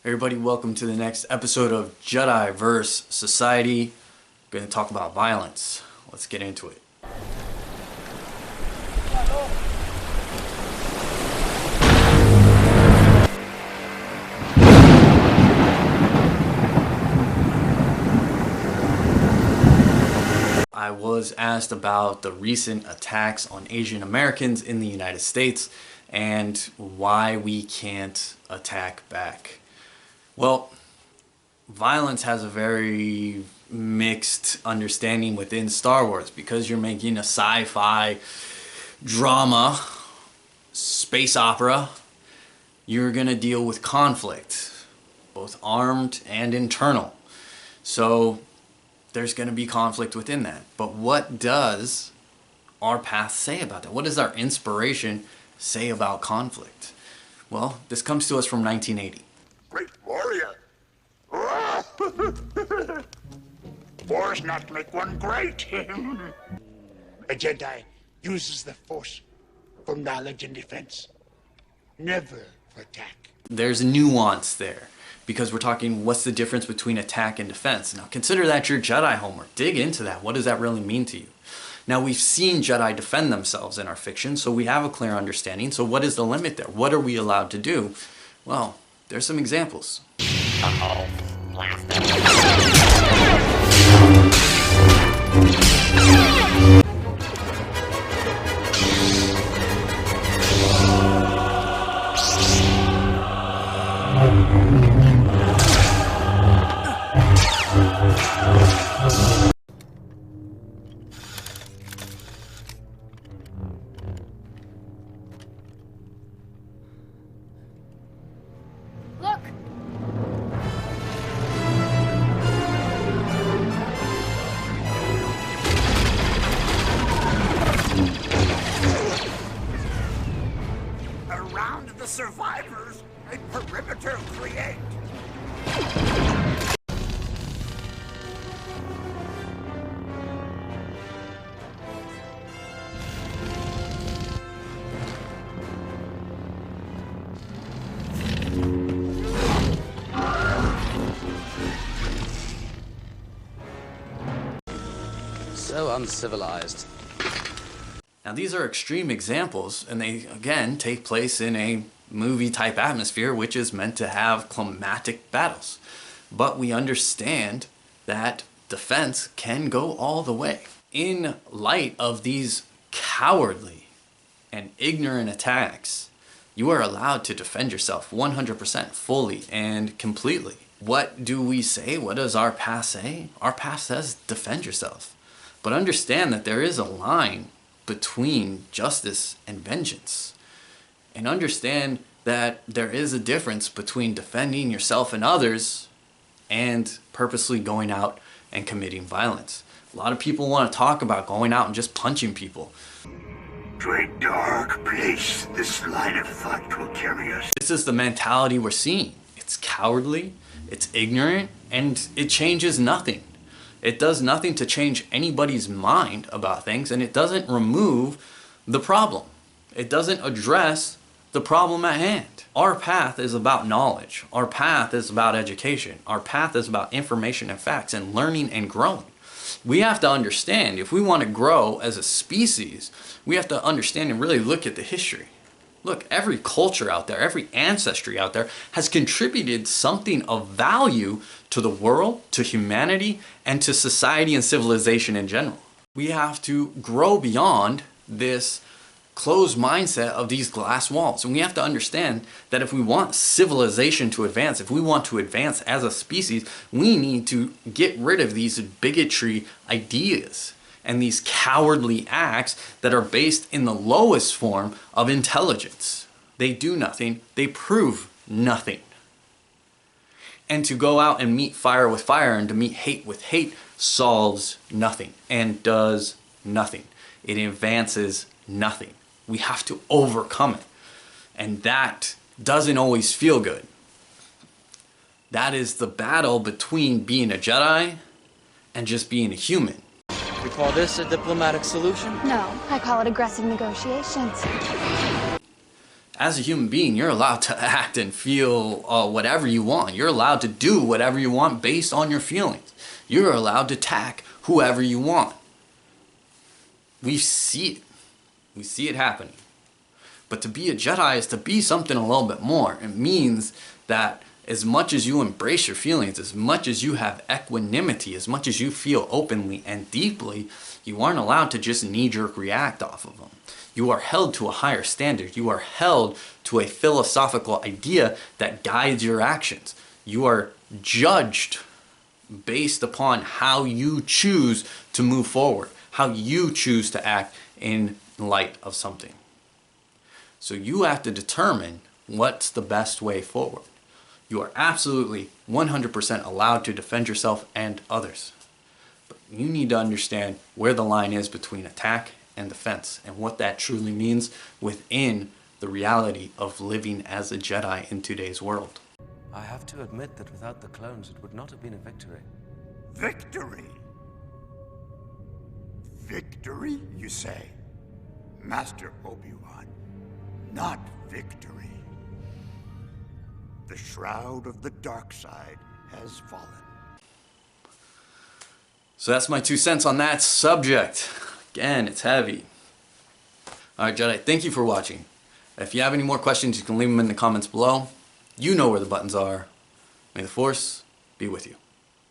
Everybody, welcome to the next episode of Jedi vs. Society. We're going to talk about violence. Let's get into it. I was asked about the recent attacks on Asian Americans in the United States and why we can't attack back. Well, violence has a very mixed understanding within Star Wars because you're making a sci-fi drama, space opera. You're going to deal with conflict, both armed and internal. So there's going to be conflict within that. But what does our path say about that? What does our inspiration say about conflict? Well, this comes to us from 1980. Great warrior. Wars not make one great. A Jedi uses the Force for knowledge and defense, never for attack. There's nuance there because we're talking what's the difference between attack and defense. Now consider that your Jedi homework. Dig into that. What does that really mean to you? Now we've seen Jedi defend themselves in our fiction, so we have a clear understanding. So what is the limit there? What are we allowed to do? Well, there's some examples. Uh-oh. Blaster. Look! Around the survivors, a perimeter create. So uncivilized. Now these are extreme examples, and they again take place in a movie type atmosphere which is meant to have climatic battles. But we understand that defense can go all the way. In light of these cowardly and ignorant attacks, you are allowed to defend yourself 100% fully and completely. What do we say? What does our path say? Our path says defend yourself. But understand that there is a line between justice and vengeance. And understand that there is a difference between defending yourself and others and purposely going out and committing violence. A lot of people want to talk about going out and just punching people. To a dark place, this line of thought will carry us. This is the mentality we're seeing. It's cowardly, it's ignorant, and it changes nothing. It does nothing to change anybody's mind about things, and it doesn't remove the problem. It doesn't address the problem at hand. Our path is about knowledge. Our path is about education. Our path is about information and facts and learning and growing. We have to understand, if we want to grow as a species, we have to understand and really look at the history. Look, every culture out there, every ancestry out there has contributed something of value to the world, to humanity, and to society and civilization in general. We have to grow beyond this closed mindset of these glass walls. And we have to understand that if we want civilization to advance, if we want to advance as a species, we need to get rid of these bigotry ideas and these cowardly acts that are based in the lowest form of intelligence. They do nothing, they prove nothing. And to go out and meet fire with fire and to meet hate with hate solves nothing and does nothing. It advances nothing. We have to overcome it. And that doesn't always feel good. That is the battle between being a Jedi and just being a human. You call this a diplomatic solution? No, I call it aggressive negotiations. As a human being, you're allowed to act and feel whatever you want. You're allowed to do whatever you want based on your feelings. You're allowed to attack whoever you want. We see it. We see it happening. But to be a Jedi is to be something a little bit more. It means that as much as you embrace your feelings, as much as you have equanimity, as much as you feel openly and deeply, you aren't allowed to just knee-jerk react off of them. You are held to a higher standard. You are held to a philosophical idea that guides your actions. You are judged based upon how you choose to move forward, how you choose to act in light of something. So you have to determine what's the best way forward. You are absolutely 100% allowed to defend yourself and others. But you need to understand where the line is between attack and defense and what that truly means within the reality of living as a Jedi in today's world. I have to admit that without the clones, it would not have been a victory. Victory? Victory, you say? Master Obi-Wan, not victory. The shroud of the dark side has fallen. So that's my 2 cents on that subject. Again, it's heavy. Alright, Jedi, thank you for watching. If you have any more questions, you can leave them in the comments below. You know where the buttons are. May the Force be with you.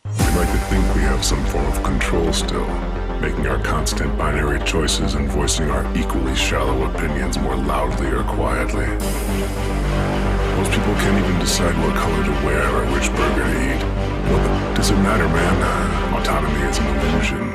We like to think we have some form of control still, making our constant binary choices and voicing our equally shallow opinions more loudly or quietly. Most people can't even decide what color to wear or which burger to eat. What does it matter, man? Autonomy is an illusion.